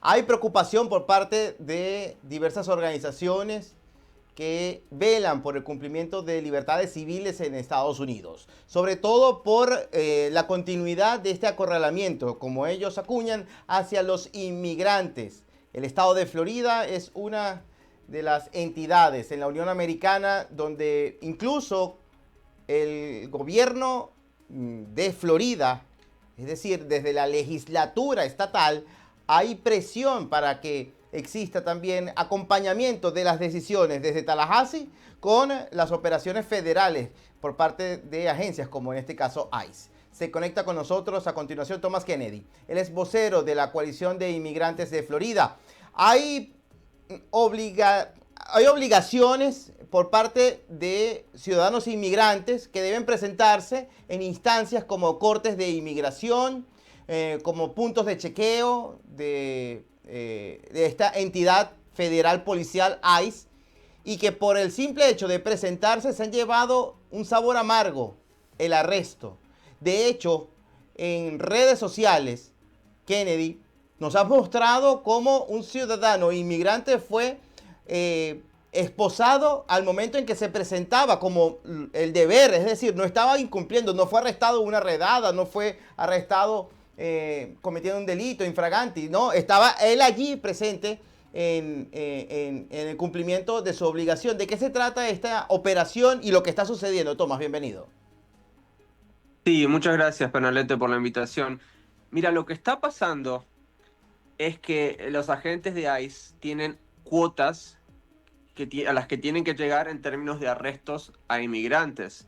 Hay preocupación por parte de diversas organizaciones que velan por el cumplimiento de libertades civiles en Estados Unidos, sobre todo por la continuidad de este acorralamiento, como ellos acuñan, hacia los inmigrantes. El estado de Florida es una de las entidades en la Unión Americana donde incluso el gobierno de Florida, es decir, desde la legislatura estatal, hay presión para que exista también acompañamiento de las decisiones desde Tallahassee con las operaciones federales por parte de agencias como en este caso ICE. Se conecta con nosotros a continuación Thomas Kennedy. Él es vocero de la Coalición de Inmigrantes de Florida. Hay, hay obligaciones por parte de ciudadanos inmigrantes que deben presentarse en instancias como cortes de inmigración, como puntos de chequeo de esta entidad federal policial ICE, y que por el simple hecho de presentarse se han llevado un sabor amargo, el arresto. De hecho, en redes sociales, Kennedy nos ha mostrado cómo un ciudadano inmigrante fue esposado al momento en que se presentaba como el deber, es decir, no estaba incumpliendo, no fue arrestado en una redada, no fue arrestado cometiendo un delito infraganti, no, estaba él allí presente en el cumplimiento de su obligación. ¿De qué se trata esta operación y lo que está sucediendo? Tomás, bienvenido. Sí, muchas gracias, Pernalete, por la invitación. Mira, lo que está pasando es que los agentes de ICE tienen cuotas a las que tienen que llegar en términos de arrestos a inmigrantes.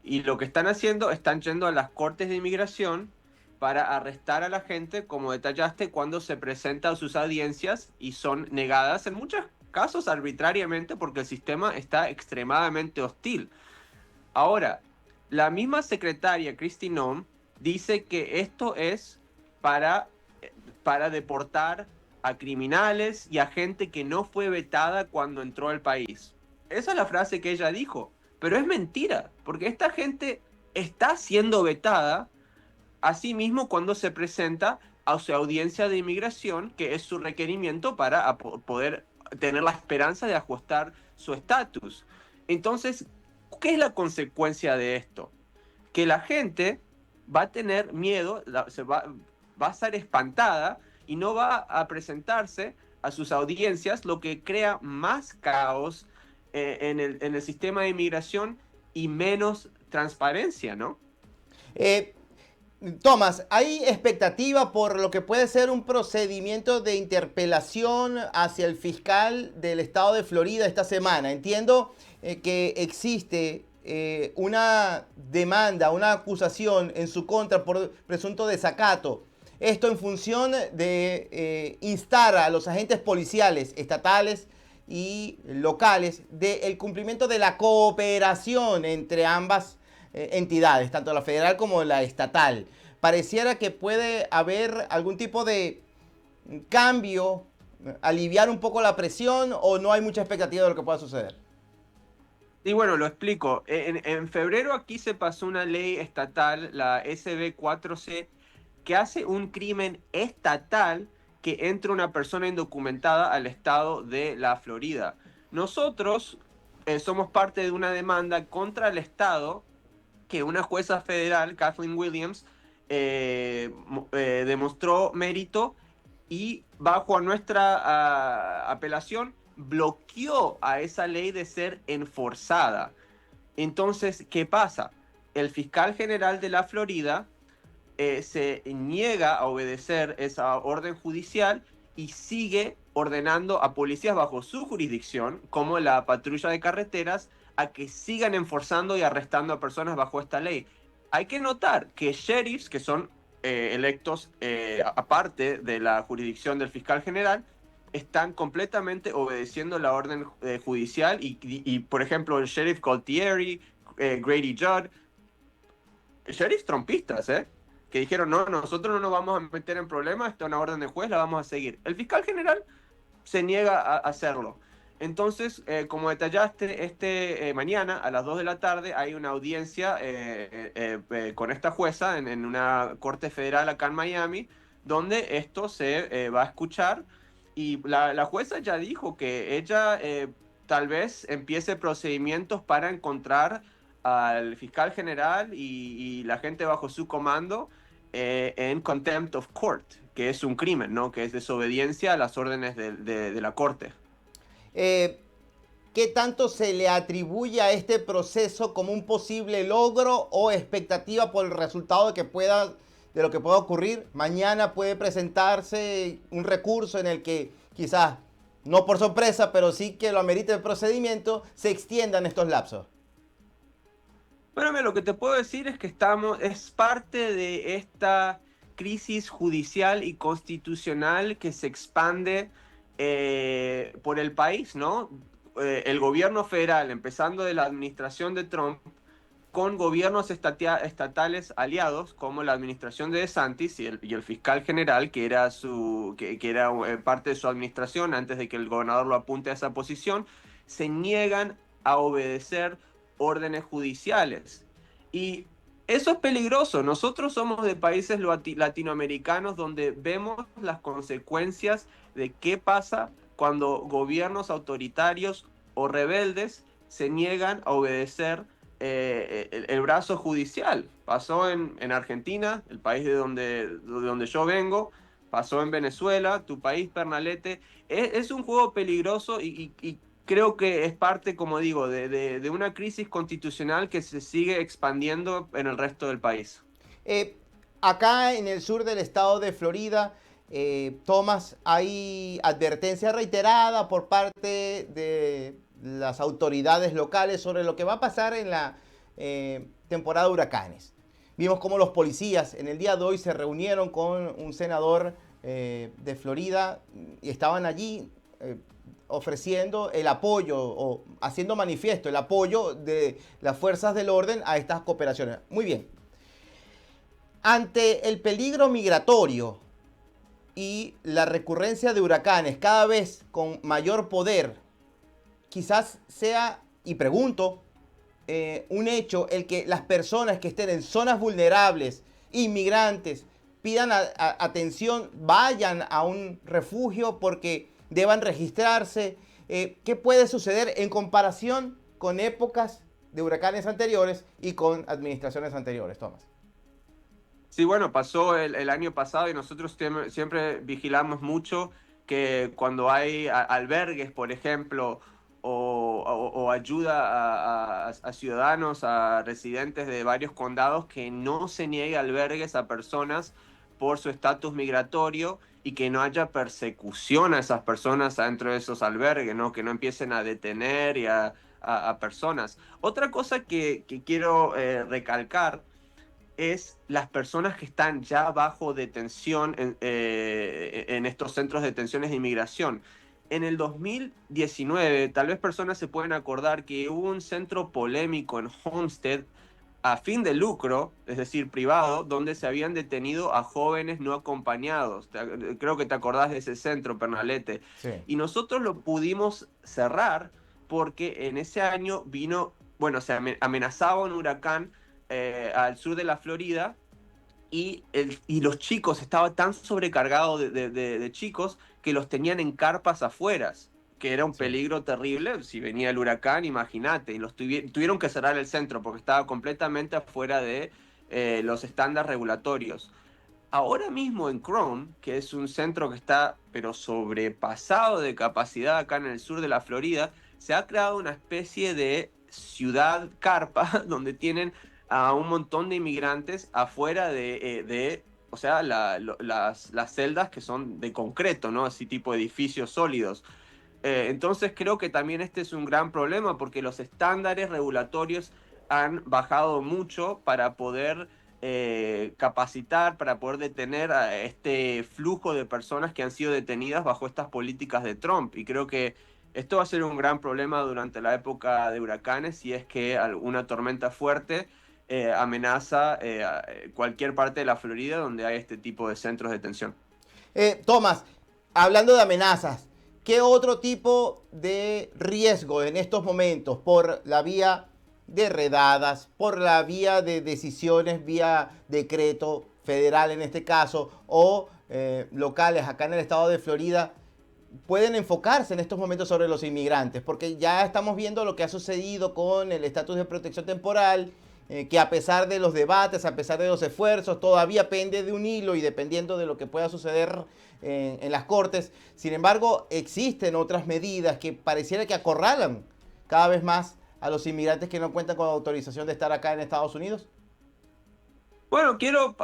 Y lo que están haciendo, están yendo a las cortes de inmigración para arrestar a la gente, como detallaste, cuando se presenta a sus audiencias y son negadas, en muchos casos arbitrariamente, porque el sistema está extremadamente hostil. Ahora, la misma secretaria, Kristi Noem, dice que esto es para, para deportar a criminales y a gente que no fue vetada cuando entró al país. Esa es la frase que ella dijo, pero es mentira, porque esta gente está siendo vetada a sí mismo cuando se presenta a su audiencia de inmigración, que es su requerimiento para poder tener la esperanza de ajustar su estatus. Entonces, ¿qué es la consecuencia de esto? Que la gente va a tener miedo, va a ser espantada y no va a presentarse a sus audiencias, lo que crea más caos en el sistema de inmigración y menos transparencia, ¿no? Eh, Tomás, ¿hay expectativa por lo que puede ser un procedimiento de interpelación hacia el fiscal del estado de Florida esta semana? Entiendo que existe una demanda, una acusación en su contra por presunto desacato. Esto en función de instar a los agentes policiales estatales y locales del cumplimiento de la cooperación entre ambas entidades, tanto la federal como la estatal. Pareciera que puede haber algún tipo de cambio, aliviar un poco la presión, o no hay mucha expectativa de lo que pueda suceder. Y bueno, lo explico. En febrero aquí se pasó una ley estatal, la SB 4C, que hace un crimen estatal que entre una persona indocumentada al estado de la Florida. Nosotros somos parte de una demanda contra el estado que una jueza federal, Kathleen Williams, demostró mérito y bajo nuestra apelación bloqueó a esa ley de ser enforzada. Entonces, ¿qué pasa? El fiscal general de la Florida se niega a obedecer esa orden judicial y sigue ordenando a policías bajo su jurisdicción, como la patrulla de carreteras, a que sigan enforzando y arrestando a personas bajo esta ley. Hay que notar que sheriffs, que son electos aparte de la jurisdicción del fiscal general, están completamente obedeciendo la orden judicial y, por ejemplo, el sheriff Gualtieri, Grady Judd, sheriffs trompistas, que dijeron, no, nosotros no nos vamos a meter en problemas, esta es una orden de juez, la vamos a seguir. El fiscal general se niega a hacerlo. Entonces, como detallaste, mañana a las 2 de la tarde hay una audiencia con esta jueza en una corte federal acá en Miami, donde esto se va a escuchar. Y la jueza ya dijo que ella tal vez empiece procedimientos para encontrar al fiscal general y la gente bajo su comando en contempt of court, que es un crimen, ¿no? Que es desobediencia a las órdenes de la corte. Eh, ¿Qué tanto se le atribuye a este proceso como un posible logro o expectativa por el resultado de lo que pueda ocurrir? Mañana puede presentarse un recurso en el que quizás, no por sorpresa, pero sí que lo amerite el procedimiento, se extiendan estos lapsos. Bueno, mira, lo que te puedo decir es que es parte de esta crisis judicial y constitucional que se expande por el país, ¿no? El gobierno federal, empezando de la administración de Trump, con gobiernos estatales aliados, como la administración de DeSantis y el fiscal general, que era parte de su administración antes de que el gobernador lo apunte a esa posición, se niegan a obedecer órdenes judiciales. Y eso es peligroso. Nosotros somos de países latinoamericanos donde vemos las consecuencias de qué pasa cuando gobiernos autoritarios o rebeldes se niegan a obedecer el brazo judicial. Pasó en Argentina, el país de donde yo vengo, pasó en Venezuela, tu país, Pernalete. Es un juego peligroso y creo que es parte, como digo, de una crisis constitucional que se sigue expandiendo en el resto del país. Eh, Acá en el sur del estado de Florida, Tomás, hay advertencia reiterada por parte de las autoridades locales sobre lo que va a pasar en la temporada de huracanes. Vimos cómo los policías en el día de hoy se reunieron con un senador de Florida y estaban allí ofreciendo el apoyo o haciendo manifiesto el apoyo de las fuerzas del orden a estas cooperaciones. Muy bien. Ante el peligro migratorio y la recurrencia de huracanes cada vez con mayor poder, quizás sea, y pregunto, un hecho el que las personas que estén en zonas vulnerables, inmigrantes, pidan atención, vayan a un refugio porque deban registrarse. ¿Qué puede suceder en comparación con épocas de huracanes anteriores y con administraciones anteriores, Tomás? Sí, bueno, pasó el año pasado y nosotros siempre vigilamos mucho que cuando hay albergues, por ejemplo, o ayuda a ciudadanos, a residentes de varios condados, que no se niegue albergues a personas por su estatus migratorio y que no haya persecución a esas personas adentro de esos albergues, ¿no? Que no empiecen a detener a personas. Otra cosa que quiero recalcar es las personas que están ya bajo detención en estos centros de detenciones de inmigración. En el 2019, tal vez personas se pueden acordar que hubo un centro polémico en Homestead a fin de lucro, es decir, privado, donde se habían detenido a jóvenes no acompañados. Creo que te acordás de ese centro, Pernalete. Sí. Y nosotros lo pudimos cerrar porque en ese año vino, bueno, se amenazaba un huracán al sur de la Florida y los chicos, estaba tan sobrecargado de chicos que los tenían en carpas afueras, que era un Sí. peligro terrible. Si venía el huracán, imagínate, y tuvieron que cerrar el centro porque estaba completamente afuera de los estándares regulatorios. Ahora mismo en Chrome, que es un centro que está pero sobrepasado de capacidad acá en el sur de la Florida, se ha creado una especie de ciudad carpa donde tienen a un montón de inmigrantes afuera o sea, las celdas que son de concreto, ¿no? Así tipo edificios sólidos. Entonces creo que también este es un gran problema porque los estándares regulatorios han bajado mucho para poder capacitar, para poder detener a este flujo de personas que han sido detenidas bajo estas políticas de Trump. Y creo que esto va a ser un gran problema durante la época de huracanes si es que alguna tormenta fuerte amenaza cualquier parte de la Florida donde hay este tipo de centros de detención. Tomás, hablando de amenazas, ¿qué otro tipo de riesgo en estos momentos por la vía de redadas, por la vía de decisiones, vía decreto federal en este caso, o locales acá en el estado de Florida pueden enfocarse en estos momentos sobre los inmigrantes, porque ya estamos viendo lo que ha sucedido con el estatus de protección temporal, que a pesar de los debates, a pesar de los esfuerzos, todavía pende de un hilo y dependiendo de lo que pueda suceder en las cortes. Sin embargo, existen otras medidas que pareciera que acorralan cada vez más a los inmigrantes que no cuentan con autorización de estar acá en Estados Unidos. Bueno, quiero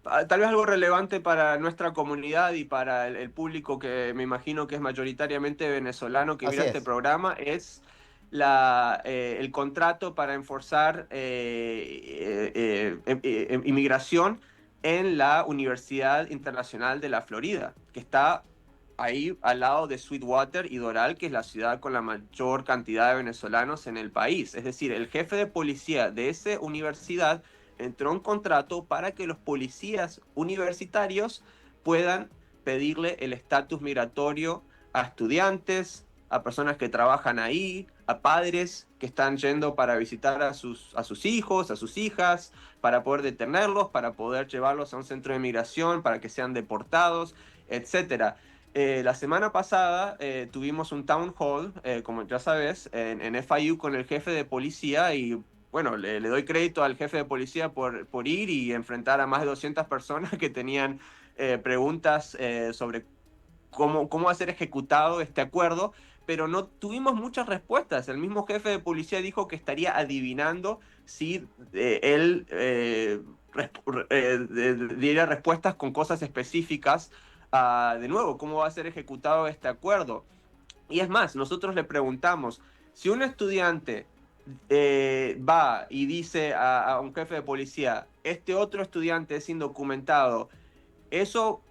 tal vez algo relevante para nuestra comunidad y para el público que me imagino que es mayoritariamente venezolano que Así mira este es. programa, es el contrato para enforzar inmigración en la Universidad Internacional de la Florida, que está ahí al lado de Sweetwater y Doral, que es la ciudad con la mayor cantidad de venezolanos en el país. Es decir, el jefe de policía de esa universidad entró en contrato para que los policías universitarios puedan pedirle el estatus migratorio a estudiantes, a personas que trabajan ahí, a padres que están yendo para visitar a sus hijos, a sus hijas, para poder detenerlos, para poder llevarlos a un centro de migración, para que sean deportados, etcétera. La semana pasada tuvimos un town hall, como ya sabes, en FIU con el jefe de policía y bueno, le doy crédito al jefe de policía por ir y enfrentar a más de 200 personas que tenían preguntas sobre cómo va a ser ejecutado este acuerdo, pero no tuvimos muchas respuestas. El mismo jefe de policía dijo que estaría adivinando si él diera respuestas con cosas específicas de nuevo, cómo va a ser ejecutado este acuerdo. Y es más, nosotros le preguntamos, si un estudiante va y dice a un jefe de policía, este otro estudiante es indocumentado, ¿eso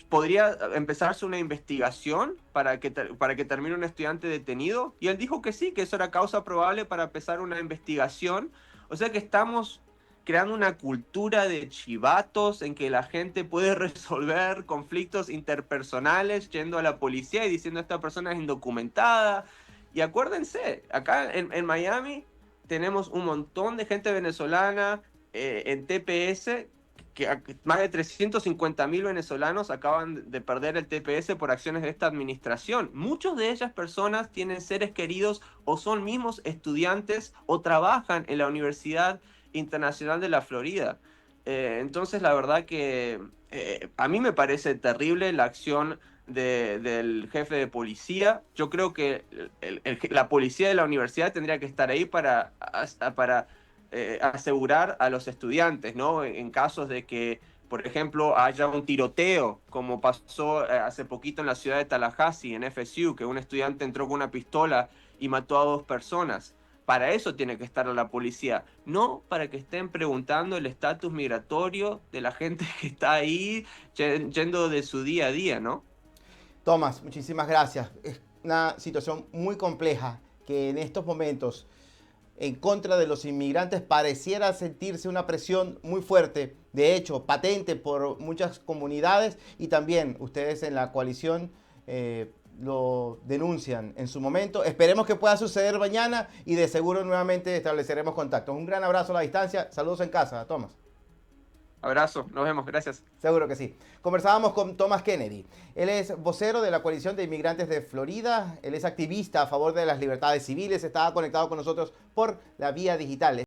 podría empezarse una investigación para que termine un estudiante detenido? Y él dijo que sí, que eso era causa probable para empezar una investigación. O sea que estamos creando una cultura de chivatos en que la gente puede resolver conflictos interpersonales yendo a la policía y diciendo esta persona es indocumentada. Y acuérdense, acá en Miami tenemos un montón de gente venezolana en TPS, que más de 350.000 venezolanos acaban de perder el TPS por acciones de esta administración. Muchas de ellas personas tienen seres queridos o son mismos estudiantes o trabajan en la Universidad Internacional de la Florida. Entonces, la verdad que a mí me parece terrible la acción del jefe de policía. Yo creo que la policía de la universidad tendría que estar ahí para asegurar a los estudiantes, ¿no? En casos de que, por ejemplo, haya un tiroteo, como pasó hace poquito en la ciudad de Tallahassee, en FSU, que un estudiante entró con una pistola y mató a 2 personas. Para eso tiene que estar la policía, no para que estén preguntando el estatus migratorio de la gente que está ahí yendo de su día a día, ¿no? Tomás, muchísimas gracias. Es una situación muy compleja que en estos momentos en contra de los inmigrantes pareciera sentirse una presión muy fuerte, de hecho, patente por muchas comunidades y también ustedes en la coalición lo denuncian en su momento. Esperemos que pueda suceder mañana y de seguro nuevamente estableceremos contactos. Un gran abrazo a la distancia. Saludos en casa, Tomás. Abrazo, nos vemos, gracias. Seguro que sí. Conversábamos con Thomas Kennedy. Él es vocero de la Coalición de Inmigrantes de Florida. Él es activista a favor de las libertades civiles. Estaba conectado con nosotros por la vía digital.